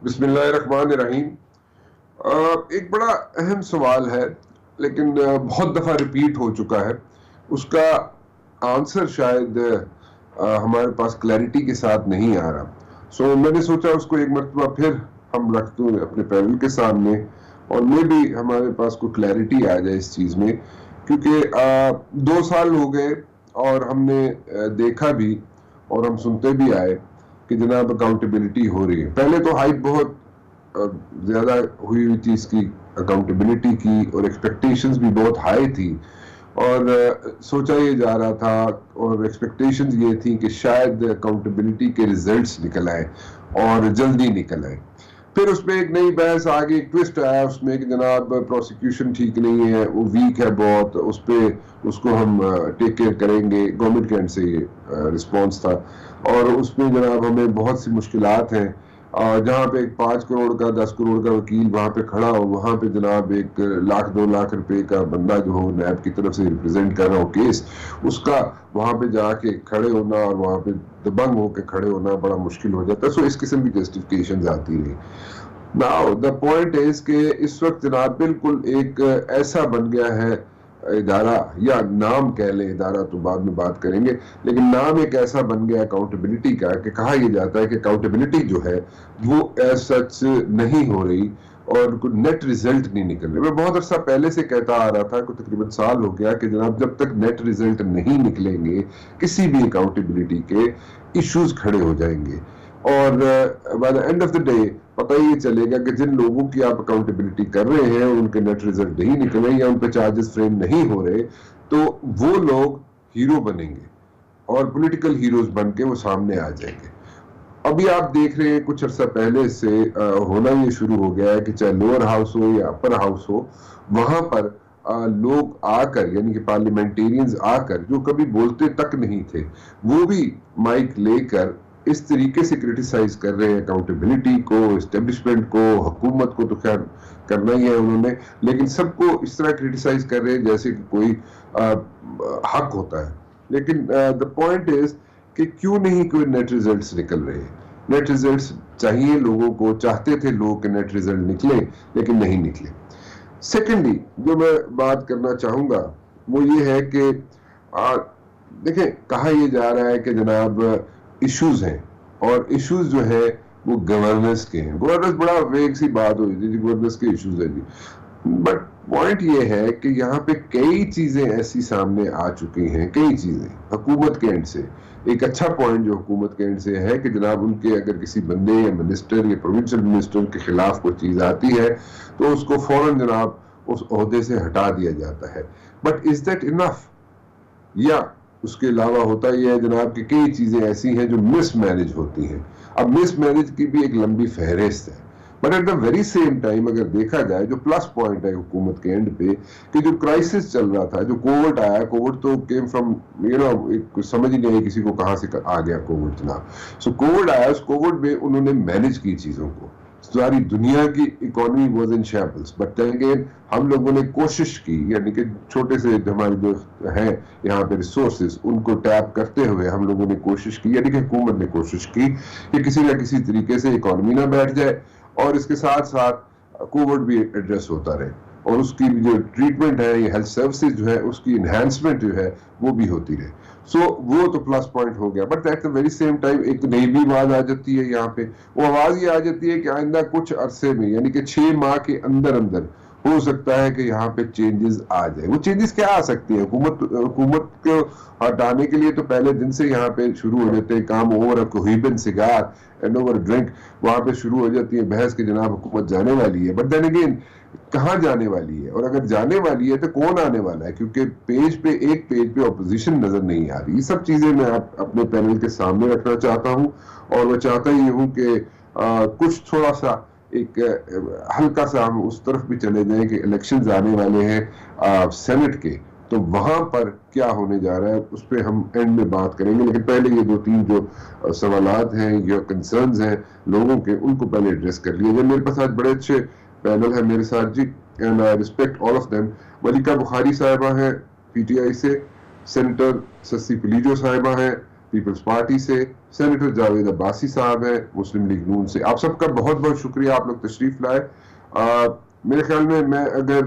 بسم اللہ الرحمن الرحیم۔ ایک بڑا اہم سوال ہے لیکن بہت دفعہ ریپیٹ ہو چکا ہے، اس کا آنسر شاید ہمارے پاس کلیئرٹی کے ساتھ نہیں آ رہا، سو میں نے سوچا اس کو ایک مرتبہ پھر ہم رکھ دوں اپنے پینل کے سامنے اور میں بھی ہمارے پاس کوئی کلیئرٹی آ جائے اس چیز میں، کیونکہ 2 سال ہو گئے اور ہم نے دیکھا بھی اور ہم سنتے بھی آئے کہ جناب اکاؤنٹیبلٹی ہو رہی ہے۔ پہلے تو ہائپ بہت زیادہ ہوئی ہوئی تھی اس کی اکاؤنٹیبلٹی کی، اور ایکسپیکٹیشنز بھی بہت ہائی تھی، اور سوچا یہ جا رہا تھا اور ایکسپیکٹیشنز یہ تھی کہ شاید اکاؤنٹیبلٹی کے ریزلٹس نکل آئے اور جلدی نکل آئے۔ پھر اس میں ایک نئی بحث آگے، ایک ٹوسٹ آیا اس میں کہ جناب پروسیکیوشن ٹھیک نہیں ہے، وہ ویک ہے بہت، اس پہ اس کو ہم ٹیک کیئر کریں گے، گورنمنٹ کے اینڈ سے یہ رسپانس تھا، اور اس میں جناب ہمیں بہت سی مشکلات ہیں، جہاں پہ ایک 5 کروڑ کا 10 کروڑ کا وکیل وہاں پہ کھڑا ہو، وہاں پہ جناب 1 لاکھ 2 لاکھ روپے کا بندہ جو ہو نیب کی طرف سے ریپرزینٹ کر رہا ہو کیس، اس کا وہاں پہ جا کے کھڑے ہونا اور وہاں پہ دبنگ ہو کے کھڑے ہونا بڑا مشکل ہو جاتا ہے، سو اس قسم کی جسٹیفیکیشنز آتی رہی۔ ناؤ دا پوائنٹ از کہ اس وقت جناب بالکل ایک ایسا بن گیا ہے ادارہ، یا نام کہہ لیں، ادارہ تو بعد میں بات کریں گے، لیکن نام ایک ایسا بن گیا اکاؤنٹیبلٹی کا کہ کہا یہ جاتا ہے کہ اکاؤنٹیبلٹی جو ہے وہ ایز سچ نہیں ہو رہی اور کوئی نیٹ ریزلٹ نہیں نکل رہے۔ میں بہت عرصہ پہلے سے کہتا آ رہا تھا، کوئی تقریباً سال ہو گیا، کہ جناب جب تک نیٹ ریزلٹ نہیں نکلیں گے کسی بھی اکاؤنٹیبلٹی کے ایشوز کھڑے ہو جائیں گے، اور by the and of the day پتہ یہ چلے گا کہ جن لوگوں کی آپ اکاؤنٹیبلٹی کر رہے ہیں ان کے نیٹ ریزلٹ نہیں نکل رہے یا ان پہ چارجز فریم نہیں ہو رہے، تو وہ لوگ ہیرو بنیں گے اور پولیٹیکل ہیروز بن کے وہ سامنے آ جائیں گے۔ ابھی آپ دیکھ رہے ہیں کچھ عرصہ پہلے سے ہونا یہ شروع ہو گیا ہے کہ چاہے لوور ہاؤس ہو یا اپر ہاؤس ہو، وہاں پر لوگ آ کر، یعنی کہ پارلیمنٹیرینز آ کر جو کبھی بولتے تک نہیں تھے، وہ بھی مائک لے کر اس طریقے سے کرٹیسائز کر رہے ہیں اکاؤنٹیبلٹی کو، اسٹیبلشمنٹ کو، حکومت کو، تو خیر کرنا ہی ہے انہوں نے، لیکن سب کو اس طرح کرٹیسائز کر رہے ہیں جیسے کہ کوئی حق ہوتا ہے۔ لیکن the point is کہ کیوں نہیں کوئی نیٹ ریزلٹس نکل رہے ہیں؟ نیٹ ریزلٹس چاہیے لوگوں کو، چاہتے تھے لوگ کہ نیٹ ریزلٹ نکلے، لیکن نہیں نکلے۔ سیکنڈلی جو میں بات کرنا چاہوں گا وہ یہ ہے کہ دیکھیں، کہا یہ جا رہا ہے کہ جناب ایشوز ہیں، اور ایشوز جو ہے وہ گورننس کے ہیں۔ گورننس بڑا ویگ سی بات ہوئی تھی، گورننس کے ایشوز ہیں جی، بٹ پوائنٹ یہ ہے کہ یہاں پہ کئی چیزیں ایسی سامنے آ چکی ہیں، کئی چیزیں حکومت کے اینڈ سے۔ ایک اچھا پوائنٹ جو حکومت کے اینڈ سے ہے کہ جناب ان کے اگر کسی بندے یا منسٹر یا پروونشل منسٹر کے خلاف کوئی چیز آتی ہے تو اس کو فوراً جناب اس عہدے سے ہٹا دیا جاتا ہے، بٹ از دیٹ انف؟ یا اس کے علاوہ ہوتا یہ ہے جناب کہ کئی چیزیں ایسی ہیں جو مس مینج ہوتی ہیں۔ اب مس مینج کی بھی ایک لمبی فہرست ہے، but at the very same time اگر دیکھا جائے جو پلس پوائنٹ ہے حکومت کے اینڈ پہ، کہ جو کرائسس چل رہا تھا، جو کووڈ آیا، کووڈ تو کیم فرام سمجھ ہی نہیں آئی کسی کو کہاں سے آ گیا کووڈ جناب۔ سو کووڈ آیا، اس کووڈ میں انہوں نے مینج کی چیزوں کو، ساری دنیا کی economy was in shambles, but again ہم لوگوں نے کوشش کی، یعنی کہ چھوٹے سے ہمارے جو ہیں یہاں پہ ریسورسز ان کو ٹیپ کرتے ہوئے ہم لوگوں نے کوشش کی، یعنی کہ حکومت نے کوشش کی کہ کسی نہ کسی طریقے سے اکانومی نہ بیٹھ جائے، اور اس کے ساتھ ساتھ کووڈ بھی ایڈریس ہوتا رہے، اور اس کی جو ٹریٹمنٹ ہے، یہ ہیلتھ سروسز جو ہے اس کی انہینسمنٹ جو ہے وہ بھی ہوتی رہے۔ سو وہ تو پلس پوائنٹ ہو گیا، but at the very same time ایک نئی بھی آواز آ جاتی ہے یہاں پہ۔ وہ آواز یہ آ جاتی ہے کہ آئندہ کچھ عرصے میں، یعنی کہ 6 ماہ کے اندر اندر ہو سکتا ہے کہ یہاں پہ چینجز آ جائے۔ وہ چینجز کیا آ سکتی ہیں؟ حکومت کو ہٹانے کے لیے تو پہلے دن سے یہاں پہ شروع ہو جاتے ہیں کام، اوور کوہیبن سگار اینڈ اوور ڈرنک، وہاں پہ شروع ہو جاتی ہے بحث کہ جناب حکومت جانے والی ہے، بٹ دین اگین کہاں جانے والی ہے، اور اگر جانے والی ہے تو کون آنے والا ہے؟ کیونکہ ایک پیج پہ اپوزیشن نظر نہیں آ رہی۔ یہ سب چیزیں میں اپنے پینل کے سامنے رکھنا چاہتا ہوں، اور میں چاہتا یہ ہوں کہ کچھ تھوڑا سا ایک ہلکا سا ہم اس طرف بھی چلے جائیں کہ الیکشنز آنے والے ہیں سینٹ کے، تو وہاں پر کیا ہونے جا رہا ہے اس پہ ہم اینڈ میں بات کریں گے، لیکن پہلے یہ 2-3 جو سوالات ہیں یا کنسرنز ہیں لوگوں کے، ان کو پہلے ایڈریس کر لیا جائے۔ میرے پاس آج بڑے اچھے پینل ہے میرے ساتھ جی، and I respect all of them. Maleeka Bokhari صاحبہ ہیں پی ٹی آئی سے، سینیٹر سسی پلیجو صاحبہ ہیں پیپلز پارٹی سے، سینیٹر جاوید عباسی صاحب ہیں مسلم لیگ نون سے. آپ سب کا بہت بہت شکریہ، آپ لوگ تشریف لائے. میرے خیال میں اگر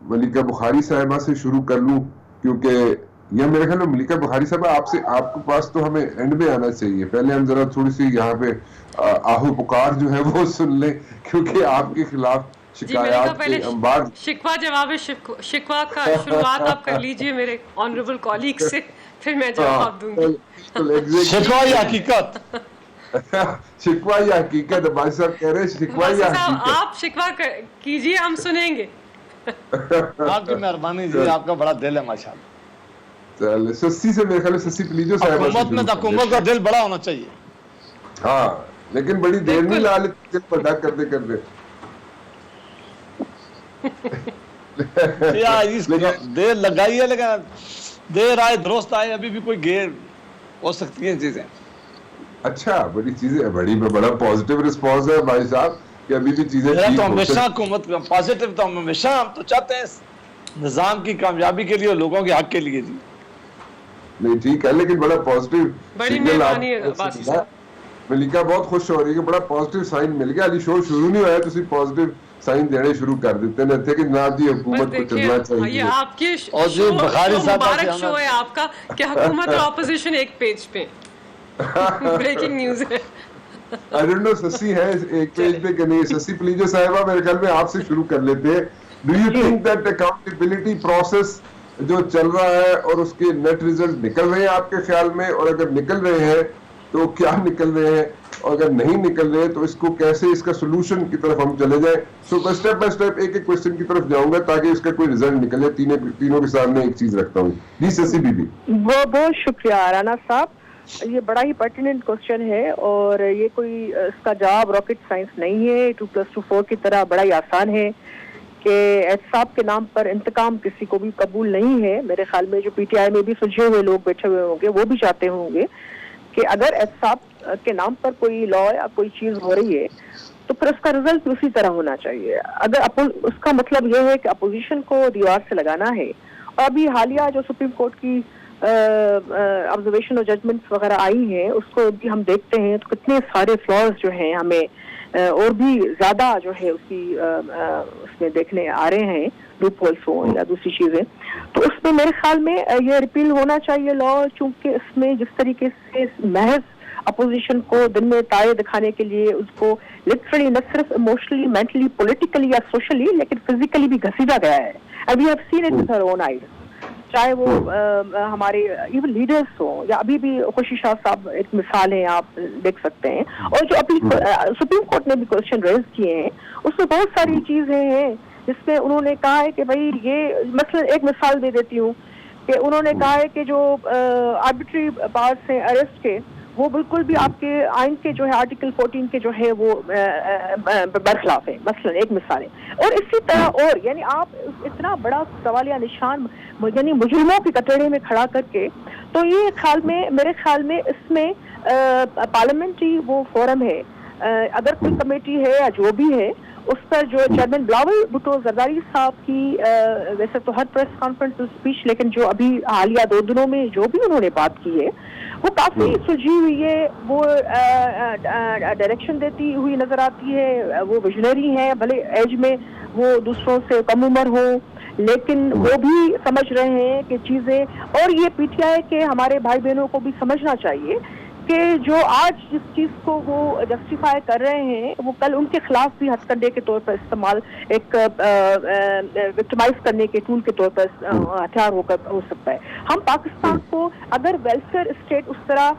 ملیکہ بخاری صاحبہ سے شروع کر لوں، کیونکہ یہ میرے خیال میں ملیکہ بخاری صاحبہ آپ کے پاس تو ہمیں اینڈ میں آنا چاہیے. پہلے ہم ذرا تھوڑی سی یہاں پہ آہو پکار جو ہے وہ سن لیں، کیونکہ آپ کے خلاف شکایات کے انبار. شکوہ جواب شکوہ کا شروعات آپ کر لیجئے میرے آنریبل کولیگ سے، پھر میں جواب دوں گی. شکوہ یا حقیقت؟ شکوہ یا حقیقت؟ بھائی صاحب کہہ رہے ہیں شکوہ یا حقیقت؟ آپ شکوہ کیجئے، ہم سنیں گے. آپ کی مہربانی جی، آپ کا بڑا دل ہے ماشاءاللہ. چلے سسی سے میرے خیال سسی پلیجو صاحبہ سے شروع. حکومت کا دل بڑا ہونا چاہیے. ہاں لیکن بڑی دیر نہیں لا لیتے، دل بڑا کرتے کرتے. دیر لگائی ہے لیکن دیر آئے درست آئے، ابھی بھی کوئی گیر ہو سکتی ہیں چیزیں. اچھا بڑی چیزیں، بڑا پازیٹیو رسپانس ہے بھائی صاحب کہ ابھی بھی چیزیں ٹھیک تو ہمیشہ حکومت پازیٹیو، تو ہم ہمیشہ ہم تو چاہتے ہیں نظام کی کامیابی کے لیے اور لوگوں کے حق کے لیے. جی نہیں ٹھیک ہے، لیکن بڑا پازیٹیو بڑی مہربانی ہے باسی صاحب. ملیکہ بہت خوش ہو رہی ہے کہ بڑا پازیٹیو سائن مل گیا. علی شو شروع نہیں ہوا تسی پازیٹیو سائن دینے شروع کر دیتے ہیں تھے کہ جناب جی حکومت کو چلنا چاہیے. یہ آپ کی شو مبارک شو ہے آپ کا کہ حکومت اور اپوزیشن ایک پیج پہ. بریکنگ نیوز ہے. I don't know سسی ہے ایک پیج پہ کہ نہیں. سسی پلیجو صاحبہ میرے خیال میں آپ سے شروع کر لیتے ہیں. Do you think that accountability process جو چل رہا ہے اور اس کے نیٹ ریزلٹ نکل رہے ہیں آپ کے خیال میں؟ اور اگر نکل رہے ہیں تو کیا نکل رہے ہیں، اور اگر نہیں نکل رہے تو اس کو کیسے، اس کا سولوشن کی طرف ہم چلے جائیں. سو اسٹیپ بائی اسٹیپ ایک ایک کوشچن کی طرف جاؤں گا تاکہ اس کا کوئی ریزلٹ نکلے. تینوں کے سامنے ایک چیز رکھتا ہوں. جی سسی بی بی. بہت شکریہ رانا صاحب. یہ بڑا ہی پرٹیننٹ کوشچن ہے اور یہ کوئی اس کا جواب راکٹ سائنس نہیں ہے. 2+2=4 کی طرح بڑا ہی آسان ہے کہ احتساب کے نام پر انتقام کسی کو بھی قبول نہیں ہے. میرے خیال میں جو پی ٹی آئی میں بھی سلجھے ہوئے لوگ بیٹھے ہوئے ہوں گے وہ بھی چاہتے ہوں گے کہ اگر احتساب کے نام پر کوئی لا یا کوئی چیز ہو رہی ہے تو پھر اس کا رزلٹ اسی طرح ہونا چاہیے. اگر اس کا مطلب یہ ہے کہ اپوزیشن کو دیوار سے لگانا ہے. اور ابھی حالیہ جو سپریم کورٹ کی آبزرویشن اور ججمنٹس وغیرہ آئی ہیں اس کو بھی ہم دیکھتے ہیں تو کتنے سارے فلاز جو ہیں ہمیں اور بھی زیادہ جو ہے اس میں دیکھنے آ رہے ہیں، لوپ ہولس ہوں یا دوسری چیزیں. تو اس میں میرے خیال میں یہ ریپیل ہونا چاہیے لا، چونکہ اس میں جس طریقے سے محض اپوزیشن کو دن میں تارے دکھانے کے لیے اس کو لٹرلی نہ صرف ایموشنلی، مینٹلی، پولیٹیکلی یا سوشلی لیکن فزیکلی بھی گھسیٹا گیا ہے. ابھی have seen it with her own eyes. چاہے وہ ہمارے ایون لیڈرز ہوں یا ابھی بھی خوشی شاہ صاحب ایک مثال ہے، آپ دیکھ سکتے ہیں. اور جو ابھی سپریم کورٹ نے بھی کوشچن ریز کیے ہیں اس میں بہت ساری چیزیں ہیں جس میں انہوں نے کہا ہے کہ بھائی یہ مثلا ایک مثال دے دیتی ہوں کہ انہوں نے کہا ہے کہ جو آربیٹری پاورز ہیں اریسٹ کے وہ بالکل بھی آپ کے آئین کے جو ہے آرٹیکل 14 کے جو ہے وہ برخلاف ہے. مثلا ایک مثال ہے. اور اسی طرح اور یعنی آپ اتنا بڑا سوالیہ نشان یعنی مجرموں کے کٹڑے میں کھڑا کر کے، تو یہ میرے خیال میں اس میں پارلیمنٹری وہ فورم ہے، اگر کوئی کمیٹی ہے یا جو بھی ہے اس پر جو چیئرمین بلاول بھٹو زرداری صاحب کی ویسے تو ہر پریس کانفرنس اسپیچ لیکن جو ابھی حالیہ 2 دنوں میں جو بھی انہوں نے بات کی ہے وہ کافی سلجھی ہوئی ہے. وہ ڈائریکشن دیتی ہوئی نظر آتی ہے. وہ ویژنری ہیں، بھلے ایج میں وہ دوسروں سے کم عمر ہوں لیکن وہ بھی سمجھ رہے ہیں کہ چیزیں. اور یہ پی ٹی آئی کے ہمارے بھائی بہنوں کو بھی سمجھنا چاہیے کہ جو آج جس چیز کو وہ جسٹیفائی کر رہے ہیں وہ کل ان کے خلاف بھی ہتھ کنڈے کے طور پر استعمال، ایک وکٹمائز کرنے کے ٹول کے طور پر ہتھیار ہو سکتا ہے. ہم پاکستان کو اگر ویلفیئر اسٹیٹ اس طرح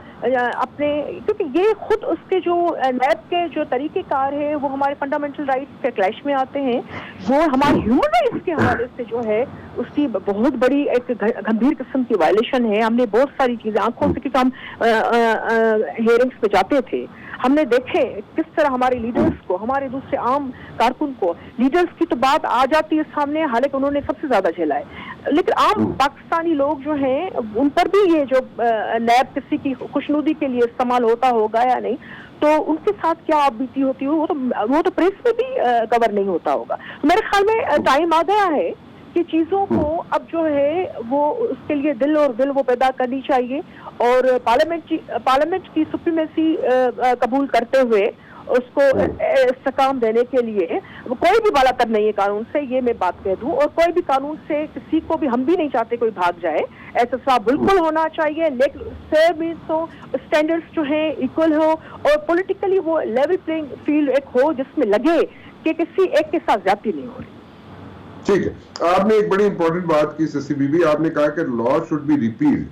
اپنے، کیونکہ یہ خود اس کے جو نیب کے جو طریقہ کار ہے وہ ہمارے فنڈامنٹل رائٹس کے کلیش میں آتے ہیں. وہ ہمارے ہیومن رائٹس کے حوالے سے جو ہے اس کی بہت بڑی ایک گمبھیر قسم کی وائلیشن ہے. ہم نے بہت ساری چیزیں آنکھوں سے، کیونکہ ہم ہیئرنگس پہ جاتے تھے، ہم نے دیکھے کس طرح ہمارے لیڈرز کو، ہمارے دوسرے عام کارکن کو، لیڈرز کی تو بات آ جاتی ہے سامنے حالانکہ انہوں نے سب سے زیادہ جھیلا ہے، لیکن عام پاکستانی لوگ جو ہیں ان پر بھی یہ جو نیب کسی کی خوشنودی کے لیے استعمال ہوتا ہوگا یا نہیں، تو ان کے ساتھ کیا آپ بیتی ہوتی ہو وہ تو پریس میں بھی کور نہیں ہوتا ہوگا. میرے خیال میں ٹائم آ گیا ہے یہ چیزوں کو اب جو ہے وہ اس کے لیے دل اور دل وہ پیدا کرنی چاہیے، اور پارلیمنٹ کی سپریمیسی قبول کرتے ہوئے اس کو استحکام دینے کے لیے کوئی بھی بالا تر نہیں ہے قانون سے، یہ میں بات کہہ دوں، اور کوئی بھی قانون سے کسی کو بھی ہم بھی نہیں چاہتے کوئی بھاگ جائے، احتساب بالکل ہونا چاہیے، لیکن فیئر مینس ہو، اسٹینڈرڈس جو ہیں ایکول ہو، اور پولیٹیکلی وہ لیول پلینگ فیلڈ ایک ہو جس میں لگے کہ کسی ایک کے ساتھ زیادتی نہیں ہو رہی۔ ٹھیک ہے، آپ نے ایک بڑی امپورٹنٹ بات کی سسی بی بی، آپ نے کہا کہ لا شوڈ بی ریپیلڈ۔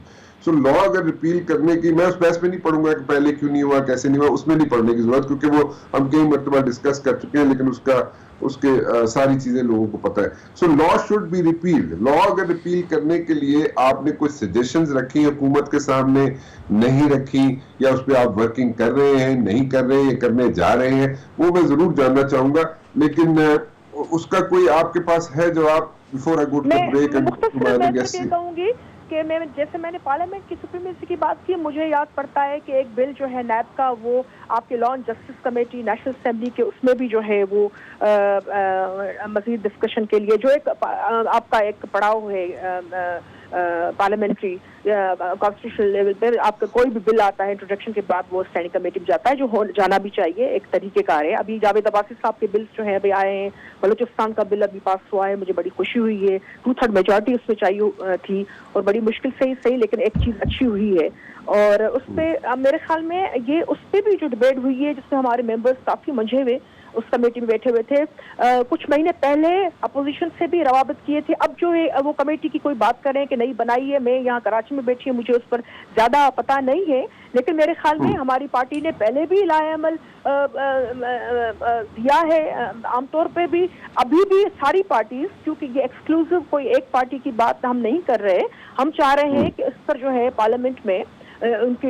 سو لا اگر ریپیل کرنے کی، میں اس بحث میں نہیں پڑھوں گا کہ پہلے کیوں نہیں ہوا، کیسے نہیں ہوا، اس میں نہیں پڑھنے کی ضرورت، کیونکہ وہ ہم کئی مرتبہ ڈسکس کر چکے ہیں، لیکن اس کے ساری چیزیں لوگوں کو پتہ ہے۔ سو لا شوڈ بی ریپیلڈ۔ لا اگر ریپیل کرنے کے لیے آپ نے کچھ سجیشنز رکھی حکومت کے سامنے، نہیں رکھی، یا اس پہ آپ ورکنگ کر رہے ہیں، نہیں کر رہے ہیں، کرنے جا رہے ہیں، وہ میں ضرور جاننا چاہوں گا، لیکن اس کا کوئی آپ کے پاس ہے جواب؟ Before I go to break میں کہوں گی کہ جیسے میں نے پارلیمنٹ کی سپریمیسی کی بات کی، مجھے یاد پڑتا ہے کہ ایک بل جو ہے نیب کا، وہ آپ کے law and justice committee national assembly کے، اس میں بھی جو ہے وہ مزید ڈسکشن کے لیے جو ایک آپ کا ایک پڑاؤ ہے پارلیمنٹری کانسٹیٹیوشنل لیول پہ، آپ کا کوئی بھی بل آتا ہے انٹروڈکشن کے بعد وہ اسٹینڈنگ کمیٹی میں جاتا ہے، جو جانا بھی چاہیے، ایک طریقہ کار ہے۔ ابھی جاوید عباسی صاحب کے بلز جو ہیں ابھی آئے ہیں، بلوچستان کا بل ابھی پاس ہوا ہے، مجھے بڑی خوشی ہوئی ہے، 2/3 میجورٹی اس میں چاہیے تھی، اور بڑی مشکل سے ہی صحیح، لیکن ایک چیز اچھی ہوئی ہے، اور اس پہ میرے خیال میں یہ اس پہ بھی جو ڈبیٹ ہوئی ہے، جس میں ہمارے ممبرز کافی منجھے ہوئے اس کمیٹی میں بیٹھے ہوئے تھے، کچھ مہینے پہلے اپوزیشن سے بھی روابط کیے تھے، اب جو ہے وہ کمیٹی کی کوئی بات کریں کہ نہیں بنائی ہے، میں یہاں کراچی میں بیٹھی ہوں، مجھے اس پر زیادہ پتہ نہیں ہے، لیکن میرے خیال میں ہماری پارٹی نے پہلے بھی لائے عمل دیا ہے، عام طور پہ بھی ابھی بھی ساری پارٹیز، کیونکہ یہ ایکسکلوزیو کوئی ایک پارٹی کی بات ہم نہیں کر رہے، ہم چاہ رہے ہیں کہ اس پر جو ہے پارلیمنٹ میں ان کی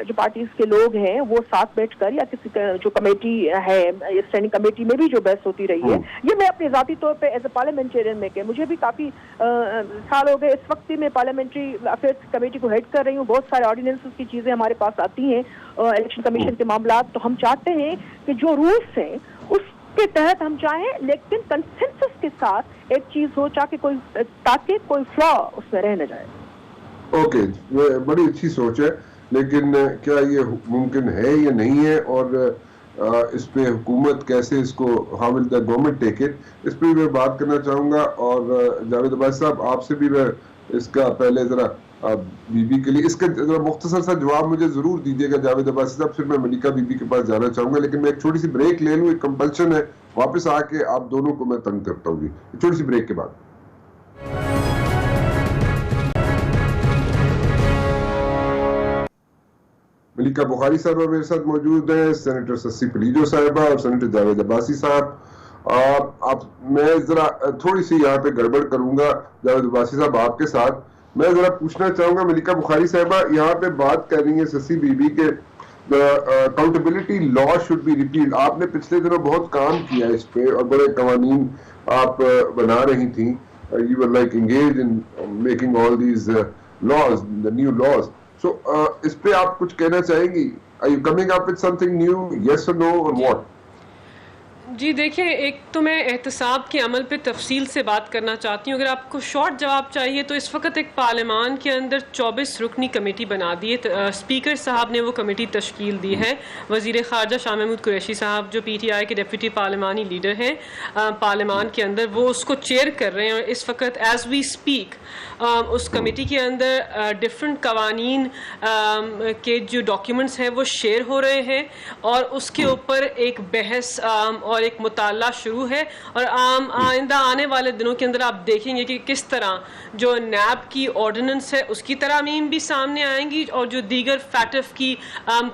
جو پارٹیز کے لوگ ہیں وہ ساتھ بیٹھ کر، یا کسی جو کمیٹی ہے اسٹینڈنگ کمیٹی میں بھی جو بحث ہوتی رہی ہے، یہ میں اپنے ذاتی طور پہ ایز اے پارلیمنٹرین میں کہ مجھے بھی کافی سال ہو گئے، اس وقت بھی میں پارلیمنٹری افیئرس کمیٹی کو ہیڈ کر رہی ہوں، بہت سارے آرڈیننسز کی چیزیں ہمارے پاس آتی ہیں، الیکشن کمیشن کے معاملات، تو ہم چاہتے ہیں کہ جو رولس ہیں اس کے تحت ہم چاہیں، لیکن کنسنسس کے ساتھ ایک چیز ہو تاکہ کوئی فلا اس میں رہ نہ جائے۔ اوکے، بڑی اچھی سوچ ہے، لیکن کیا یہ ممکن ہے یا نہیں ہے، اور اس پہ حکومت کیسے اس کو how will the government take it, اس پہ میں بات کرنا چاہوں گا، اور جاوید عباسی صاحب آپ سے بھی میں اس کا پہلے ذرا بی بی کے لیے اس کا ذرا مختصر سا جواب مجھے ضرور دیجیے گا جاوید عباسی صاحب، پھر میں ملکہ بی بی کے پاس جانا چاہوں گا، لیکن میں ایک چھوٹی سی بریک لے لوں، ایک کمپلشن ہے، واپس آ کے آپ دونوں کو میں تنگ کرتا ہوں، ایک چھوٹی سی بریک کے بعد۔ ملکہ بخاری صاحبہ میرے ساتھ موجود ہیں، سینیٹر سسی پلیجو صاحبہ اور سینیٹر جاوید عباسی صاحب۔ میں ذرا تھوڑی سی یہاں پہ گڑبڑ کروں گا جاوید عباسی صاحب آپ کے ساتھ، میں ذرا پوچھنا چاہوں گا ملکہ بخاری صاحبہ، یہاں پہ بات کر رہی ہیں سسی بی بی کے accountability law should be repealed, آپ نے پچھلے دنوں بہت کام کیا اس پہ اور بڑے قوانین آپ بنا رہی تھیں، you were like engaged in making all these laws, the new laws. So اس پہ آپ کچھ کہنا چاہیں گی؟ Are you coming up with something new? Yes or no or what? جی دیکھیں، ایک تو میں احتساب کے عمل پہ تفصیل سے بات کرنا چاہتی ہوں، اگر آپ کو شارٹ جواب چاہیے تو اس وقت ایک پارلیمان کے اندر 24 رکنی کمیٹی بنا دی ہے، اسپیکر صاحب نے وہ کمیٹی تشکیل دی ہے، وزیر خارجہ شاہ محمود قریشی صاحب جو پی ٹی آئی کے ڈیپٹی پارلیمانی لیڈر ہیں پارلیمان کے اندر، وہ اس کو چیئر کر رہے ہیں، اور اس وقت ایز وی اسپیک اس کمیٹی کے اندر ڈفرینٹ قوانین کے جو ڈاکیومنٹس ہیں وہ شیئر ہو رہے ہیں، اور اس کے اوپر ایک بحث اور ایک مطالعہ شروع ہے، اور آئندہ آنے والے دنوں کے اندر آپ دیکھیں گے کہ کس طرح جو نیب کی آرڈیننس ہے اس کی ترامیم بھی سامنے آئیں گی، اور جو دیگر فیٹف کی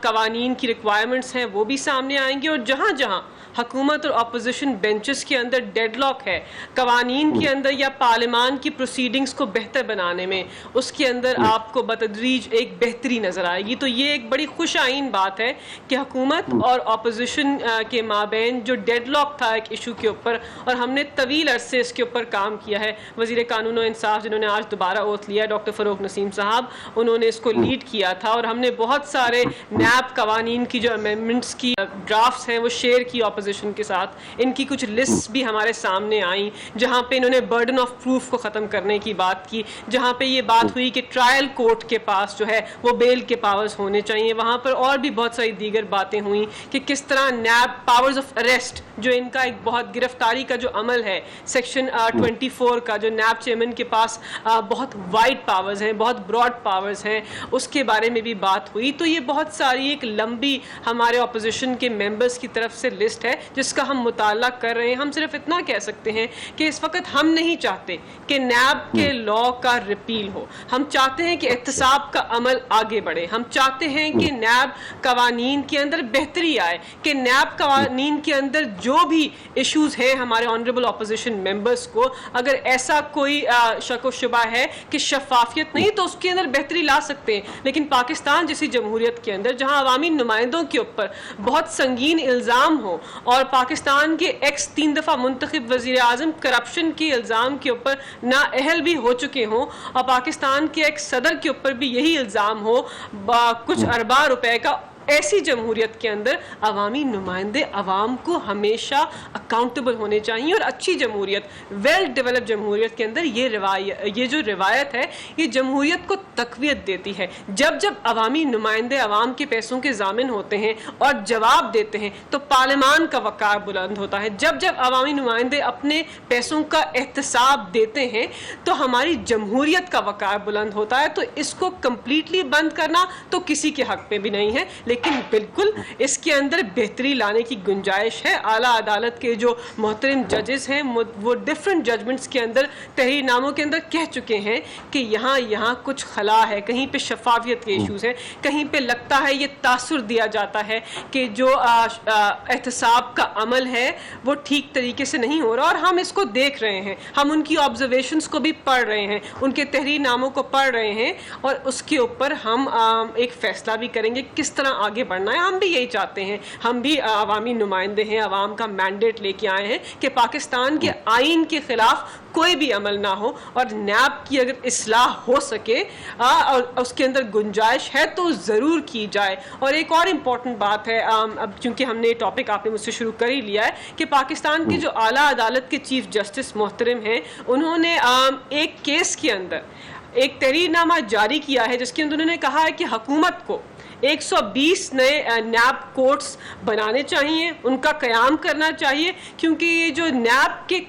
قوانین کی ریکوائرمنٹس ہیں وہ بھی سامنے آئیں گی، اور جہاں جہاں حکومت اور اپوزیشن بینچز کے اندر ڈیڈ لاک ہے قوانین کے اندر یا پارلیمان کی پروسیڈنگز کو بہتر بنانے میں، اس کے اندر آپ کو بتدریج ایک بہتری نظر آئے گی۔ تو یہ ایک بڑی خوش آئین بات ہے کہ حکومت اور اپوزیشن کے مابین جو ڈیڈ لاک تھا ایک ایشو کے اوپر, اور ہم نے طویل عرصے اس کے اوپر کام کیا ہے. وزیر قانون و انصاف جنہوں نے آج دوبارہ اوتھ لیا, ڈاکٹر فروغ نسیم صاحب, انہوں نے اس کو لیڈ کیا تھا, اور ہم نے بہت سارے نیب قوانین کی جو امینڈمنٹس کی ڈرافٹس ہیں وہ شیئر کی اپوزیشن کے ساتھ. ان کی کچھ لسٹ بھی ہمارے سامنے آئیں جہاں پہ انہوں نے برڈن آف پروف کو ختم کرنے کی بات کی, جہاں پہ یہ بات ہوئی کہ ٹرائل کورٹ کے پاس جو ہے وہ بیل کے پاورز ہونے چاہیے. وہاں پر اور بھی بہت ساری دیگر باتیں ہوئیں کہ کس طرح نیب پاورز آف اریسٹ, جو ان کا ایک بہت گرفتاری کا جو عمل ہے سیکشن 24 کا, جو نیب چیئرمین کے پاس بہت وائڈ پاورز ہیں, بہت براڈ پاورز ہیں, اس کے بارے میں بھی بات ہوئی. تو یہ بہت ساری ایک لمبی ہمارے اپوزیشن کے ممبرز کی طرف سے لسٹ ہے جس کا ہم مطالعہ کر رہے ہیں. ہم صرف اتنا کہہ سکتے ہیں کہ اس وقت ہم نہیں چاہتے کہ نیب کے لا کا ریپیل ہو, ہم چاہتے ہیں کہ احتساب کا عمل آگے بڑھے, ہم چاہتے ہیں کہ نیب قوانین کے اندر بہتری آئے, کہ نیب قوانین کے اندر جو بھی ایشوز ہیں ہمارے آنریبل اپوزیشن ممبرز کو, اگر ایسا کوئی شک و شبہ ہے کہ شفافیت نہیں تو اس کے اندر بہتری لا سکتے ہیں. لیکن پاکستان جیسی جمہوریت کے اندر جہاں عوامی نمائندوں کے اوپر بہت سنگین الزام ہو, اور پاکستان کے ایکس 3 دفعہ منتخب وزیر اعظم کرپشن کے الزام کے اوپر نااہل بھی ہو چکے ہوں, اور پاکستان کے ایک صدر کے اوپر بھی یہی الزام ہو کچھ ارباں روپے کا, ایسی جمہوریت کے اندر عوامی نمائندے عوام کو ہمیشہ اکاؤنٹیبل ہونے چاہیے. اور اچھی جمہوریت, ویل ڈیولپ جمہوریت کے اندر یہ جو روایت ہے یہ جمہوریت کو تقویت دیتی ہے. جب جب عوامی نمائندے عوام کے پیسوں کے ضامن ہوتے ہیں اور جواب دیتے ہیں تو پارلیمان کا وقار بلند ہوتا ہے. جب جب عوامی نمائندے اپنے پیسوں کا احتساب دیتے ہیں تو ہماری جمہوریت کا وقار بلند ہوتا ہے. تو اس کو کمپلیٹلی بند کرنا تو کسی کے حق میں بھی نہیں ہے, لیکن بالکل اس کے اندر بہتری لانے کی گنجائش ہے. اعلیٰ عدالت کے جو محترم ججز ہیں وہ ڈیفرنٹ ججمنٹس کے اندر تحریر ناموں کے اندر کہہ چکے ہیں کہ یہاں کچھ خلا ہے, کہیں پہ شفافیت کے ایشوز ہیں, کہیں پہ لگتا ہے یہ تاثر دیا جاتا ہے کہ جو احتساب کا عمل ہے وہ ٹھیک طریقے سے نہیں ہو رہا, اور ہم اس کو دیکھ رہے ہیں, ہم ان کی آبزرویشنز کو بھی پڑھ رہے ہیں, ان کے تحریر ناموں کو پڑھ رہے ہیں, اور اس کے اوپر ہم ایک فیصلہ بھی کریں گے کس طرح آگے بڑھنا ہے. ہم بھی یہی چاہتے ہیں, ہم بھی عوامی نمائندے ہیں, عوام کا مینڈیٹ لے کے آئے ہیں کہ پاکستان کے آئین کے خلاف کوئی بھی عمل نہ ہو, اور نیب کی اگر اصلاح ہو سکے اور اس کے اندر گنجائش ہے تو ضرور کی جائے. اور ایک اور امپورٹنٹ بات ہے, اب چونکہ ہم نے یہ ٹاپک آپ نے مجھ سے شروع کر ہی لیا ہے, کہ پاکستان کے جو اعلیٰ عدالت کے چیف جسٹس محترم ہیں انہوں نے ایک کیس کے اندر ایک تحریر نامہ جاری کیا ہے جس کے اندر انہوں نے کہا ہے کہ حکومت کو 120 نئے نیب کورٹس بنانے چاہیے, ان کا قیام کرنا چاہیے, کیونکہ یہ جو نیب کے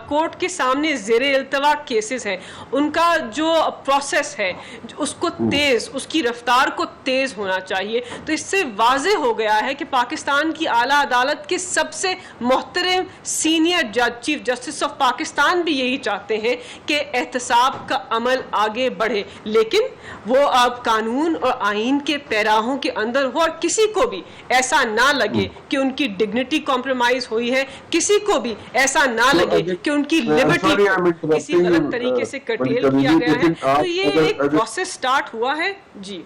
کورٹ کے سامنے زیر التوا کیسز ہیں ان کا جو پروسیس ہے اس کو تیز, اس کی رفتار کو تیز ہونا چاہیے. تو اس سے واضح ہو گیا ہے کہ پاکستان کی اعلیٰ عدالت کے سب سے محترم سینئر جج چیف جسٹس آف پاکستان بھی یہی چاہتے ہیں کہ احتساب کا عمل آگے بڑھے, لیکن وہ اب قانون اور آئین کے پیراہوں کے اندر ہو, اور کسی کو بھی ایسا نہ لگے کہ ان کی ڈگنیٹی کمپرومائز ہوئی ہے, کسی کو بھی ایسا نہ لگے کہ ان کی لبرٹی کو کسی غلط طریقے سے کرٹیل کیا گیا ہے. تو یہ ایک پروسیس سٹارٹ ہوا ہے. جی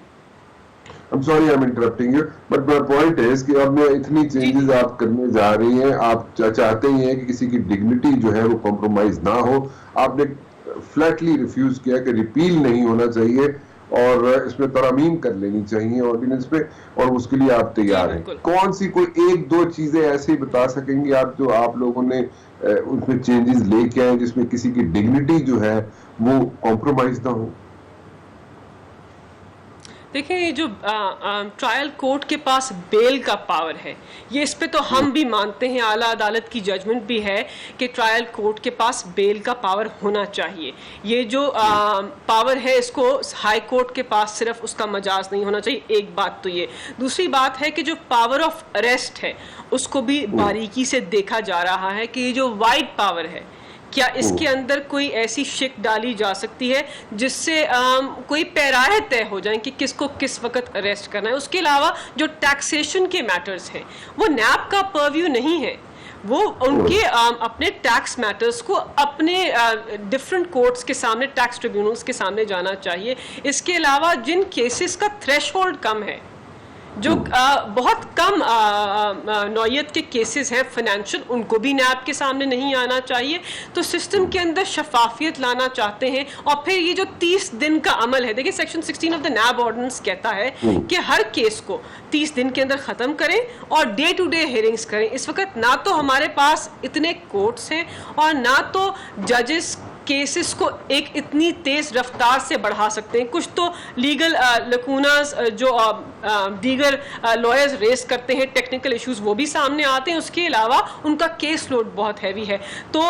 I'm sorry I'm interrupting you, but my point is کہ اب میں اتنی چینجز آپ کرنے جا رہی ہیں, آپ چاہتے ہی ہیں کہ کسی کی ڈگنیٹی جو ہے وہ کمپرومائز نہ ہو. آپ نے فلیٹلی ریفیوز کیا کہ ریپیل نہیں ہونا چاہیے اور اس میں ترامیم کر لینی چاہیے آرڈیننس پہ, اور اس کے لیے آپ تیار ہیں. کون سی کوئی ایک دو چیزیں ایسے بتا سکیں گے آپ جو آپ لوگوں نے اس میں چینجز لے کے آئے جس میں کسی کی ڈگنیٹی جو ہے وہ کمپرومائز نہ ہو؟ دیکھیں, یہ جو ٹرائل کورٹ کے پاس بیل کا پاور ہے, یہ اس پہ تو ہم بھی مانتے ہیں, اعلیٰ عدالت کی ججمنٹ بھی ہے کہ ٹرائل کورٹ کے پاس بیل کا پاور ہونا چاہیے. یہ جو پاور ہے اس کو ہائی کورٹ کے پاس صرف اس کا مجاز نہیں ہونا چاہیے. ایک بات تو یہ. دوسری بات ہے کہ جو پاور آف اریسٹ ہے اس کو بھی باریکی سے دیکھا جا رہا ہے کہ یہ جو وائڈ پاور ہے کیا اس کے اندر کوئی ایسی شک ڈالی جا سکتی ہے جس سے کوئی پیراہیں طے ہو جائیں کہ کس کو کس وقت اریسٹ کرنا ہے. اس کے علاوہ جو ٹیکسیشن کے میٹرز ہیں وہ نیب کا پرویو نہیں ہے, وہ ان کے اپنے ٹیکس میٹرز کو اپنے ڈفرینٹ کورٹس کے سامنے, ٹیکس ٹریبیونلز کے سامنے جانا چاہیے. اس کے علاوہ جن کیسز کا تھریش ہولڈ کم ہے, جو بہت کم نوعیت کے کیسز ہیں فائنینشیل، ان کو بھی نیب کے سامنے نہیں آنا چاہیے. تو سسٹم کے اندر شفافیت لانا چاہتے ہیں. اور پھر یہ جو 30 دن کا عمل ہے، دیکھیں section 16 of the NAB ordinance کہتا ہے کہ ہر کیس کو 30 دن کے اندر ختم کریں اور ڈے ٹو ڈے ہیئرنگز کریں. اس وقت نہ تو ہمارے پاس اتنے کورٹس ہیں اور نہ تو ججز کیسز کو ایک اتنی تیز رفتار سے بڑھا سکتے ہیں. کچھ تو لیگل لکوناز جو دیگر لائرز ریز کرتے ہیں، ٹیکنیکل ایشوز وہ بھی سامنے آتے ہیں. اس کے علاوہ ان کا کیس لوڈ بہت ہیوی ہے. تو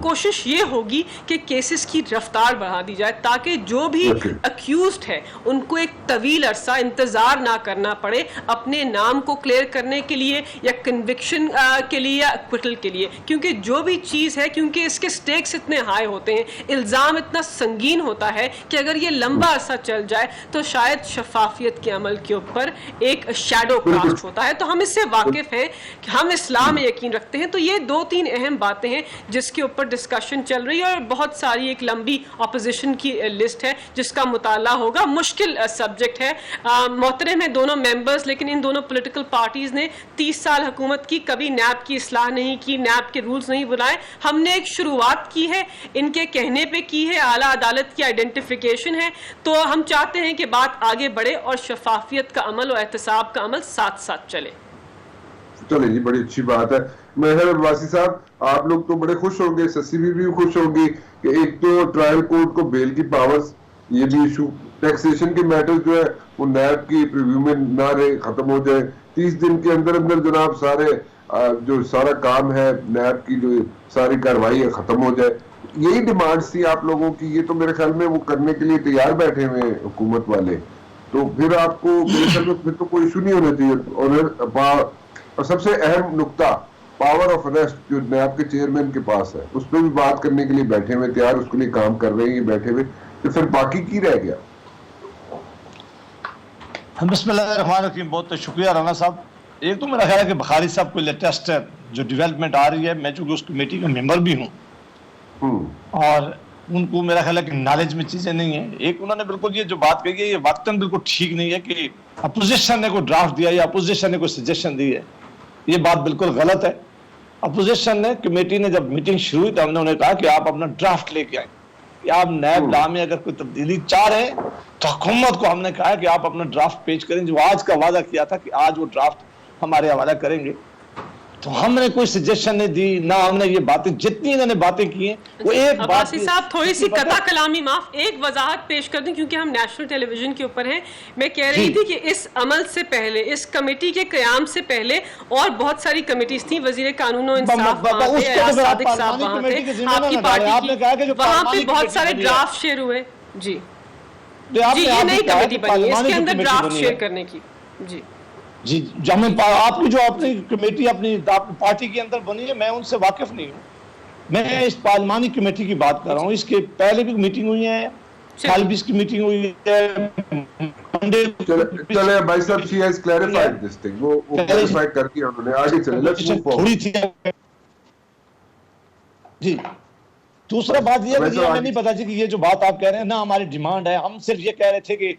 کوشش یہ ہوگی کہ کیسز کی رفتار بڑھا دی جائے تاکہ جو بھی اکیوزڈ ہے ان کو ایک طویل عرصہ انتظار نہ کرنا پڑے اپنے نام کو کلیئر کرنے کے لیے یا کنوکشن کے لیے یا اکوٹل کے لیے. کیونکہ جو بھی چیز ہے، کیونکہ اس کے سٹیکس اتنے ہائی ہوتے ہیں، الزام اتنا سنگین ہوتا ہے کہ اگر یہ لمبا عرصہ چل جائے تو شاید شفافیت کے عمل کے اوپر ایک شیڈو کاسٹ ہوتا ہے. تو ہم اس سے واقف ہیں کہ ہم اسلام میں یقین رکھتے ہیں. تو یہ 2-3 اہم باتیں ہیں جس کے اوپر ڈسکشن چل رہی ہے اور بہت ساری ایک لمبی اپوزیشن کی لسٹ ہے جس کا مطالعہ ہوگا. مشکل سبجیکٹ ہے. محترم ہیں دونوں ممبرز، لیکن ان دونوں پولیٹیکل پارٹیز نے 30 سال حکومت کی، کبھی نیب کی اصلاح نہیں کی، نیب کے رولز نہیں بنائے. ہم نے ایک شروعات کی ہے، ان کے کہنے پہ کی ہے، اعلیٰ عدالت کی آئیڈینٹیفیکیشن ہے. تو ہم چاہتے ہیں کہ بات آگے بڑھے اور شفافیت کا عمل اور احتساب کا عمل ساتھ ساتھ چلے. چلے جی، بڑی اچھی بات ہے. مہر عباسی صاحب، آپ لوگ تو بڑے خوش ہوں گے، سسی بھی خوش ہوگی کہ ایک تو ٹرائل کورٹ کو بیل کی پاورز، یہ بھی ایشو، ٹیکسیشن کے میٹر جو ہے وہ نیب کی پریویو میں نہ رہے، ختم ہو جائے 30 دن کے اندر اندر. جناب سارے جو سارا کام ہے نیب کی جو ساری کاروائی ہے ختم ہو جائے. یہی ڈیمانڈ تھی آپ لوگوں کی. یہ تو میرے خیال میں وہ کرنے کے لیے تیار بیٹھے ہوئے ہیں حکومت والے. تو پھر آپ کو میرے خیال میں پھر تو کوئی ایشو نہیں ہونا چاہیے. اور سب سے اہم نقطہ پاور آف اریسٹ جو نیب کے چیئرمین کے پاس ہے، اس پہ بھی بات کرنے کے لیے بیٹھے ہوئے تیار، اس کے لیے کام کر رہے ہیں بیٹھے ہوئے. تو پھر باقی کی رہ گیا؟ بسم اللہ الرحمن الرحیم. بہت شکریہ رانا صاحب. ایک تو میرا خیال ہے کہ بخاری صاحب کو لیٹسٹ جو ڈیولپمنٹ آ رہی ہے، میں چونکہ اس کمیٹی کا ممبر بھی ہوں اور ان کو میرا خیال ہے کہ نالج میں چیزیں نہیں ہیں. ایک انہوں نے بالکل یہ جو بات کہی ہے یہ وقتاً بالکل ٹھیک نہیں ہے کہ اپوزیشن نے کوئی ڈرافٹ دیا یا اپوزیشن نے کوئی سجیشن دی ہے. یہ بات بالکل غلط ہے. اپوزیشن نے، کمیٹی نے جب میٹنگ شروع ہوئی تو ہم نے انہیں کہا کہ آپ اپنا ڈرافٹ لے کے آئیں کہ آپ نیب لا میں اگر کوئی تبدیلی چاہ رہے ہیں تو حکومت کو ہم نے کہا کہ آپ اپنا ڈرافٹ پیش کریں، جو آج کا وعدہ کیا تھا کہ آج وہ ڈرافٹ ہمارے حوالہ کریں گے. تو ہم نے کوئی سجیشن نہیں دی، نہ ہم نے یہ باتیں، جتنی انہوں نے باتیں کی ہیں وہ ایک بات. عباسی صاحب تھوڑی سی قطع کلامی معاف، ایک وضاحت پیش کر دیں کیونکہ ہم نیشنل ٹیلی ویژن کے اوپر ہیں. میں کہہ رہی تھی کہ اس عمل سے پہلے، اس کمیٹی کے قیام سے پہلے اور بہت ساری کمیٹیز تھیں. وزیر قانون و انصاف وہاں تھے، ایاز صادق صاحب وہاں تھے، آپ کی پارٹی کی، وہاں پہ بہت سارے ڈرافٹ شیئر ہوئے. جی جی، یہ نئی کمیٹی بنی ہے، اس کے اندر ڈرافٹ شیئر کرنے کی. جی جی، آپ کی جو اپنی کمیٹی اپنی پارٹی کے اندر بنی ہے، میں ان سے واقف نہیں ہوں. میں اس پارلیمانی کمیٹی کی بات کر رہا ہوں. اس کے پہلے بھی میٹنگ ہوئی ہے، کل بھی اس کی میٹنگ ہوئی ہے. چلے بھائی صاحب، she has clarified this thing. وہ کلیریفائی کر دیا انہوں نے. آگے چلیں، let's move forward. جی، دوسرا بات یہ ہے کہ ہمیں نہیں پتا کہ یہ جو بات آپ کہہ رہے ہیں نا ہماری ڈیمانڈ ہے. ہم صرف یہ کہہ رہے تھے کہ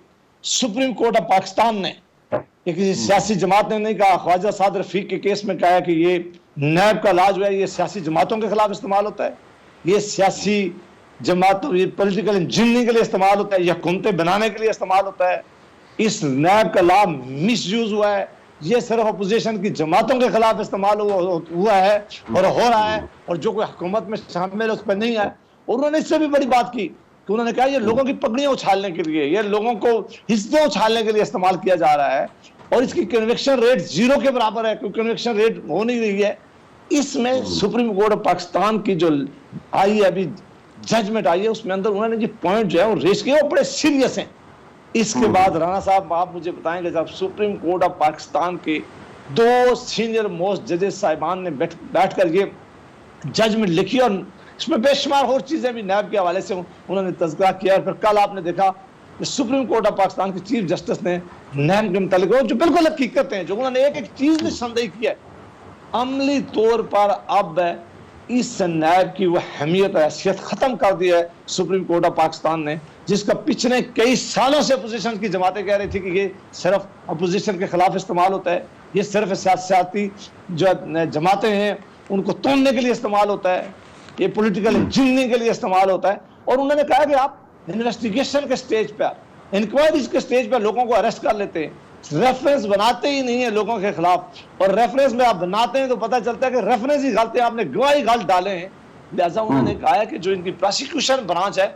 سپریم کورٹ آف پاکستان نے، کہ کسی سیاسی جماعت نے نہیں کہا، خواجہ سعد رفیق کے کیس میں کہا ہے کہ یہ نیب کا لاج جو ہے یہ سیاسی جماعتوں کے خلاف استعمال ہوتا ہے، یہ سیاسی جماعتوں، یہ پولیٹیکل انجینئرنگ کے لیے استعمال ہوتا ہے، یہ حکومتیں بنانے کے لیے استعمال ہوتا ہے. اس نیب کا لا مس یوز ہوا ہے، یہ صرف اپوزیشن کی جماعتوں کے خلاف استعمال ہوا ہے اور ہو رہا ہے، اور جو کوئی حکومت میں شامل ہے اس پہ نہیں ہے. اور انہوں نے اس سے بھی بڑی بات کی کہ انہوں نے کہا یہ لوگوں کی پگڑیاں اچھالنے کے لیے، یہ لوگوں کو حصے اچھالنے کے لیے استعمال کیا جا رہا ہے، اور اس کی کنوکشن ریٹ 0 کے برابر ہے. کوئی کنوکشن ریٹ ہو نہیں رہی ہے. اس میں سپریم کورٹ آف پاکستان کی جو آئی ہے ابھی ججمنٹ آئی ہے، اس میں اندر انہوں نے جو پوائنٹ جو ہے وہ ریز کیا، وہ بڑے سیریس ہیں. اس کے بعد رانا صاحب آپ مجھے بتائیں گے، جب سپریم کورٹ آف پاکستان کے 2 سینئر موسٹ ججز صاحبان نے بیٹھ کر یہ ججمنٹ لکھی، اور اس میں بے شمار اور چیزیں بھی نیب کے حوالے سے انہوں نے تذکرہ کیا. اور پھر کل آپ نے دیکھا کہ سپریم کورٹ آف پاکستان کے چیف جسٹس نے نیب کے متعلق جو بالکل حقیقت ہیں، جو انہوں نے ایک چیز نشاندہی کیا ہے، عملی طور پر اب اس نیب کی وہ اہمیت حیثیت ختم کر دی ہے سپریم کورٹ آف پاکستان نے، جس کا پچھلے کئی سالوں سے اپوزیشن کی جماعتیں کہہ رہی تھی کہ یہ صرف اپوزیشن کے خلاف استعمال ہوتا ہے، یہ صرف سیاسی جو جماعتیں ہیں ان کو توڑنے کے لیے استعمال ہوتا ہے، یہ پولیٹیکل انجینئرنگ کے لیے استعمال ہوتا ہے. اور انہوں نے کہا کہ آپ انویسٹیگیشن کے سٹیج پہ، انکوائریز کے سٹیج پہ لوگوں کو اریسٹ کر لیتے ہیں، ریفرنس بناتے ہی نہیں ہیں لوگوں کے خلاف. اور ریفرنس میں آپ بناتے ہیں تو پتہ چلتا ہے کہ ریفرنس ہی غلط ہے، آپ نے گواہی غلط ڈالے ہیں. لہٰذا انہوں نے کہا ہے کہ جو ان کی پروسیکیوشن برانچ ہے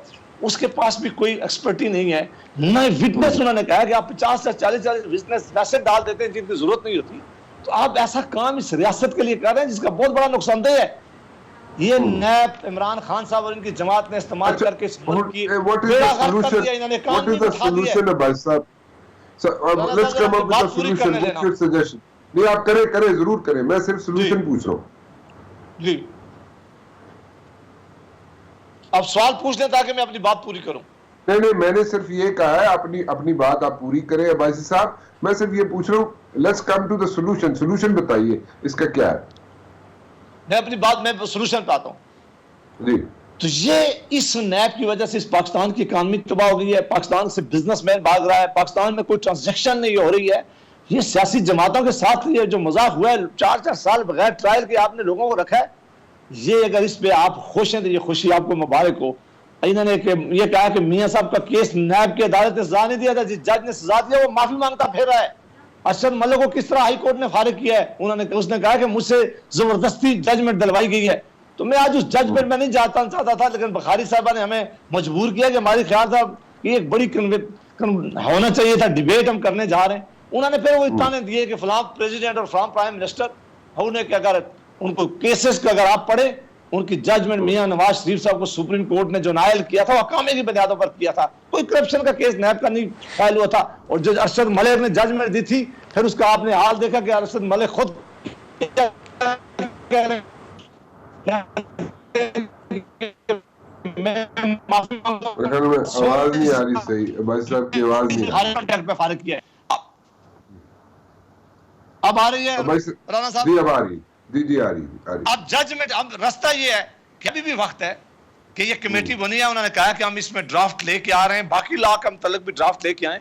اس کے پاس بھی کوئی ایکسپرٹی نہیں ہے، نہ وٹنس. انہوں نے کہا کہ آپ 50 سے 40 وٹنس ویسے ڈال دیتے ہیں جن کی ضرورت نہیں ہوتی. تو آپ ایسا کام اس ریاست کے لیے کر رہے ہیں جس کا بہت بڑا نقصان دہ ہے. یہ نیب عمران خان صاحب اور ان کی جماعت نے استعمال کر کے اس ملک کی بیڑا غرق کر دیا. انہوں نے کام نہیں اٹھا دیا. نہیں آپ کریں ضرور کریں، میں صرف سولوشن پوچھ رہا ہوں. جی آپ سوال پوچھ لیں تاکہ میں اپنی بات پوری کروں. نہیں میں نے صرف یہ کہا ہے اپنی بات آپ پوری کریں عباسی صاحب. میں صرف یہ پوچھ رہا ہوں let's come to the solution. Solution بتائیے اس کا کیا ہے. میں اپنی بات میں سولوشن پہ آتا ہوں. جی تو یہ اس نیب کی وجہ سے اس پاکستان کی اکانومی تباہ ہو گئی ہے، پاکستان سے بزنس مین بھاگ رہا ہے، پاکستان میں کوئی ٹرانزیکشن نہیں ہو رہی ہے. یہ سیاسی جماعتوں کے ساتھ یہ جو مذاق ہوا ہے 4 سال بغیر ٹرائل کے آپ نے لوگوں کو رکھا ہے. یہ اگر اس پہ آپ خوش ہیں تو یہ خوشی آپ کو مبارک ہو. انہوں نے یہ کہا کہ میاں صاحب کا کیس نیب کی عدالت نے سزا نہیں دیا تھا، جس جج نے سزا دیا وہ معافی مانگتا پھر رہا ہے. ارشد ملک کو کس طرح ہائی کورٹ نے فارغ کیا ہے، اس نے کہا کہ مجھ سے زبردستی ججمنٹ دلوائی گئی ہے. تو میں آج اس ججمنٹ میں نہیں چاہتا تھا، لیکن بخاری صاحبہ نے ہمیں مجبور کیا کہ ہماری خیال تھا کہ ایک بڑی ہونا چاہیے تھا، ڈیبیٹ ہم کرنے جا رہے ہیں. انہوں نے پھر وہ اتانے دیے کہ فلاں پریزیڈنٹ اور فلاں پرائم منسٹر انہیں کہ اگر ان کو کیسز کا اگر آپ پڑھیں ان کی ججمنٹ میاں نواز شریف صاحب کو سپریم کورٹ نے جو نائل کیا تھا وہ اقامے کی بنیادوں پر کیا تھا، کوئی کرپشن کا کیس نیب کا نہیں فائل ہوا تھا. اور جو ارشد ملک نے ججمنٹ دی تھی پھر اس کا آپ نے حال دیکھا کہ ارشد ملک خود آواز نہیں آ رہی صحیح بھائی صاحب کی آواز نہیں فارغ کیا ہے. اب آ رہی ہے رانا صاحب؟ جی اب آ رہی. جی آ رہی. اب ججمنٹ اب راستہ یہ ہے کہ ابھی بھی وقت ہے کہ یہ کمیٹی بنی ہے. انہوں نے کہا کہ ہم اس میں ڈرافٹ لے کے آ رہے ہیں، باقی لا کا متعلق بھی ڈرافٹ لے کے آئیں.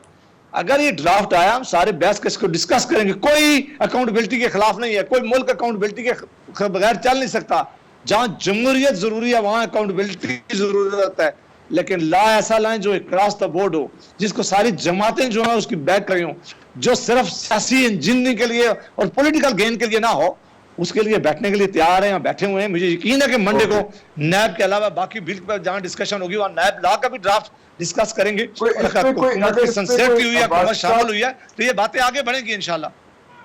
اگر یہ ڈرافٹ آیا ہم سارے بحث کے اس کو ڈسکس کریں گے. کوئی اکاؤنٹیبلٹی کے خلاف نہیں ہے، کوئی ملک اکاؤنٹیبلٹی کے بغیر چل نہیں سکتا. جہاں جمہوریت ضروری ہے وہاں اکاؤنٹیبلٹی کی ضرورت ہے، لیکن لا ایسا لائیں جو اکراس دا بورڈ ہو، جس کو ساری جماعتیں جو ہیں اس کی بیک کریں ہوں، جو صرف سیاسی انجینئرنگ کے لیے اور پولیٹیکل گین کے لیے نہ ہو. اس کے لیے بیٹھنے کے لیے تیار ہیں، بیٹھے ہوئے ہیں. مجھے یقین ہے کہ منڈے کو نیب کے علاوہ باقی بل پر جہاں ڈسکشن ہوگی وہاں نیب لا کا بھی ڈرافٹ ڈسکس کریں گے. حکومت کی سنسیٹی ہوئی ہے، حکومت شامل ہوئی ہے تو یہ باتیں آگے بڑھیں گی انشاءاللہ.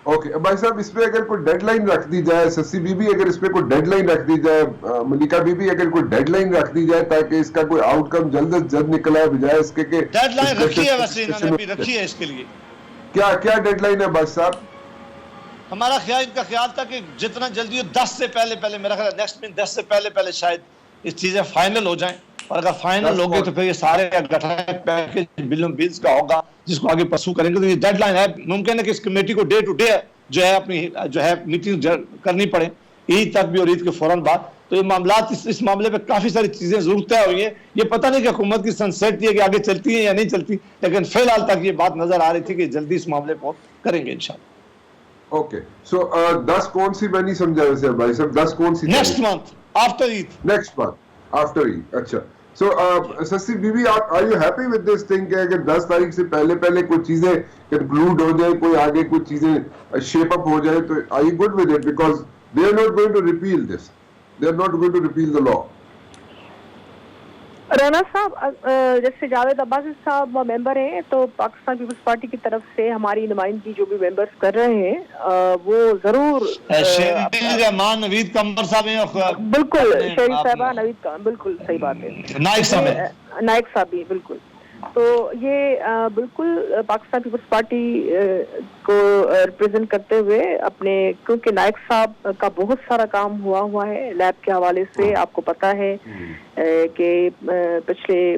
اوکے بھائی صاحب اس پہ اگر کوئی ڈیڈ لائن رکھ دی جائے، سسی بی بی اگر اس پہ کوئی ڈیڈ لائن رکھ دی جائے، ملیکہ بی بی اگر کوئی ڈیڈ لائن رکھ دی جائے تاکہ اس کا کوئی آؤٹ کم جلد از جلد نکلا ہے بجائے اس کے کہ ڈیڈ لائن رکھی ہے. ویسے انہوں نے بھی رکھی ہے اس کے لیے. کیا ڈیڈ لائن ہے بھائی صاحب؟ ہمارا خیال ان کا خیال تھا کہ جتنا جلدی ہو 10 سے پہلے میرا خیال نیکسٹ منتھ 10 سے پہلے شاید اس چیزیں فائنل ہو جائیں. اور اگر فائنل ہو گئی تو پھر یہ سارے پیکیج بلز کا ہوگا جس کو آگے پرسو کریں گے. تو یہ ڈیڈ لائن ہے. ممکن ہے کہ اس کمیٹی کو ڈے ٹو ڈے جو ہے اپنی میٹنگ کرنی پڑے عید تک بھی اور عید کے فوراً بعد. تو یہ معاملات اس معاملے پہ کافی ساری چیزیں ضرور طے ہوئی ہیں. یہ پتہ نہیں کہ حکومت کی سنسیٹی ہے کہ آگے چلتی ہیں یا نہیں چلتی، لیکن فی الحال تک یہ بات نظر آ رہی تھی کہ جلدی اس معاملے پر کریں گے انشاءاللہ. اوکے سو 10 کون سی میں نہیں سمجھا ویسے بھائی صاحب 10 کون سی؟ Next month after Eid. Next month after Eid. اچھا so Sassi bibi are you happy with this thing کہ اگر 10 تاریخ سے پہلے کوئی چیزیں کنکلوڈ ہو جائے، کوئی آگے کوئی چیزیں شیپ اپ ہو جائے تو are you good with it because they are not going to repeal this, they are not going to repeal the law. Rana صاحب جیسے جاوید عباسی صاحب ممبر ہیں تو پاکستان پیپلز پارٹی کی طرف سے ہماری نمائندگی جو بھی ممبرز کر رہے ہیں وہ ضرور رحمان نوید کمبر صاحب ہیں. بالکل شریف صاحبہ نوید کا بالکل صحیح بات ہے. نائک صاحب بھی بالکل. تو یہ بالکل پاکستان پیپلز پارٹی کو ریپرزینٹ کرتے ہوئے اپنے، کیونکہ نائک صاحب کا بہت سارا کام ہوا ہے لیب کے حوالے سے. آپ کو پتا ہے کہ پچھلے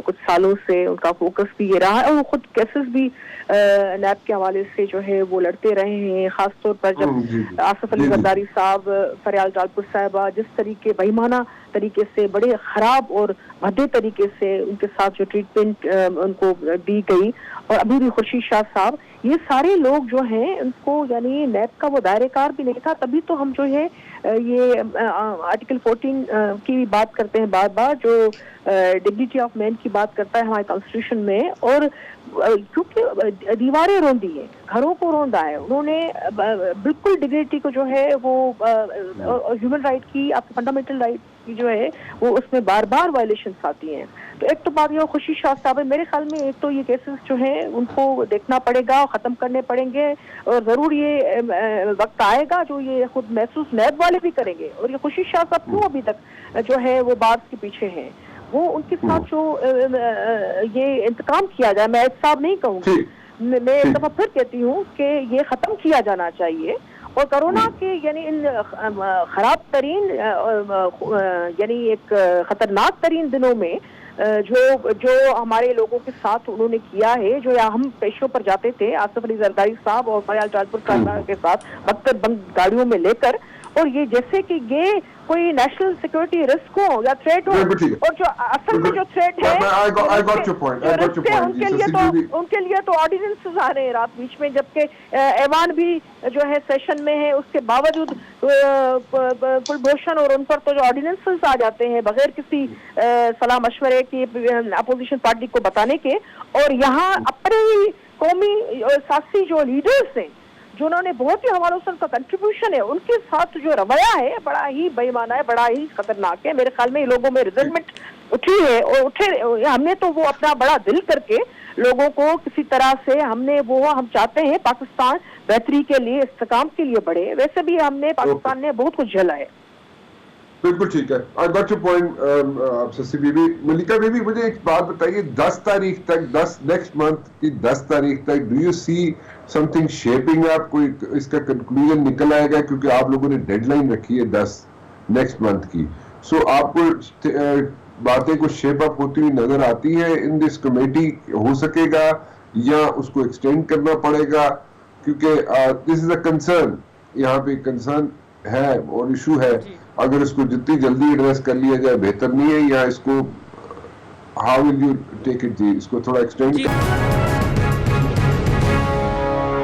کچھ سالوں سے ان کا فوکس بھی یہ رہا ہے اور وہ خود کیسز بھی نیب کے حوالے سے جو ہے وہ لڑتے رہے ہیں. خاص طور پر جب آصف علی زرداری صاحب، فریال جالپور صاحبہ جس طریقے بہیمانہ طریقے سے, بڑے خراب اور بھدے طریقے سے ان کے ساتھ جو ٹریٹمنٹ ان کو دی گئی, اور ابھی بھی خورشید شاہ صاحب, یہ سارے لوگ جو ہیں ان کو یعنی نیب کا وہ دائرہ کار بھی نہیں تھا. تبھی تو ہم جو ہے یہ آرٹیکل 14 کی بات کرتے ہیں بار بار, جو ڈگنیٹی آف مین کی بات کرتا ہے ہمارے کانسٹیٹیوشن میں. اور کیونکہ دیواریں روندی ہیں, گھروں کو روندا ہے, انہوں نے بالکل ڈگنیٹی کو جو ہے وہ ہیومن رائٹ کی, آپ فنڈامنٹل رائٹ کی جو ہے وہ اس میں بار بار وائلیشنس آتی ہیں. تو ایک تو بات یہ خورشید شاہ صاحب ہے, میرے خیال میں ایک تو یہ کیسز جو ہیں ان کو دیکھنا پڑے گا, ختم کرنے پڑیں گے, اور ضرور یہ وقت آئے گا جو یہ خود محسوس نیب والے بھی کریں گے. اور یہ خورشید شاہ صاحب کیوں ابھی تک جو ہے وہ بات کے پیچھے ہیں, وہ ان کے ساتھ جو یہ انتقام کیا جائے, میں احتساب نہیں کہوں گی, میں ایک دفعہ پھر کہتی ہوں کہ یہ ختم کیا جانا چاہیے. اور کرونا کے یعنی ان خراب ترین یعنی ایک خطرناک ترین دنوں میں جو ہمارے لوگوں کے ساتھ انہوں نے کیا ہے, جو ہم پیشوں پر جاتے تھے آصف علی زرداری صاحب اور فیاض ٹرانسپورٹ صاحب کے ساتھ بختر بند گاڑیوں میں لے کر, اور یہ جیسے کہ یہ کوئی نیشنل سیکورٹی رسک ہو یا تھریٹ ہو, اور جو اصل میں جو تھریٹ ہے ان کے لیے تو آرڈیننسز آ رہے ہیں رات بیچ میں, جبکہ ایوان بھی جو ہے سیشن میں ہے, اس کے باوجود کلبھوشن اور ان پر تو جو آرڈیننسز آ جاتے ہیں بغیر کسی صلاح مشورے کی اپوزیشن پارٹی کو بتانے کے. اور یہاں اپنے ہی قومی سیاسی جو لیڈرز ہیں جنہوں نے بہت ہی حوالوں سے ان کا کنٹریبیوشن ہے, ان کے ساتھ جو رویہ ہے بڑا ہی بے ایمانہ ہے, بڑا ہی خطرناک ہے. میرے خیال میں لوگوں میں ریزلمنٹ اٹھی ہے, اور ہم نے تو وہ اپنا بڑا دل کر کے لوگوں کو کسی طرح سے ہم چاہتے ہیں پاکستان بہتری کے لیے, استحکام کے لیے بڑھے. ویسے بھی ہم نے پاکستان نے بہت کچھ جھیلا ہے. بالکل ٹھیک ہے, آئی گاٹ یور پوائنٹ. آپ سسی بی بی, ملکہ بی بی, مجھے ایک بات بتائیے, 10 تاریخ تک, نیکسٹ منتھ کی 10 تاریخ تک, do you see something shaping up, کوئی اس کا کنکلوژن نکل آئے گا, کیونکہ آپ لوگوں نے ڈیڈ لائن رکھی ہے 10 نیکسٹ منتھ کی. سو آپ کو باتیں کو شیپ اپ ہوتی ہوئی نظر آتی ہے ان دس کمیٹی, ہو سکے گا یا اس کو ایکسٹینڈ کرنا پڑے گا, کیونکہ دس از اے کنسرن, یہاں پہ کنسرن ہے اور ایشو ہے. اگر اس کو جتنی جلدی ایڈریس کر لیا جائے بہتر نہیں ہے, یا اس کو how will you take it, جی اس کو تھوڑا ایکسٹینڈ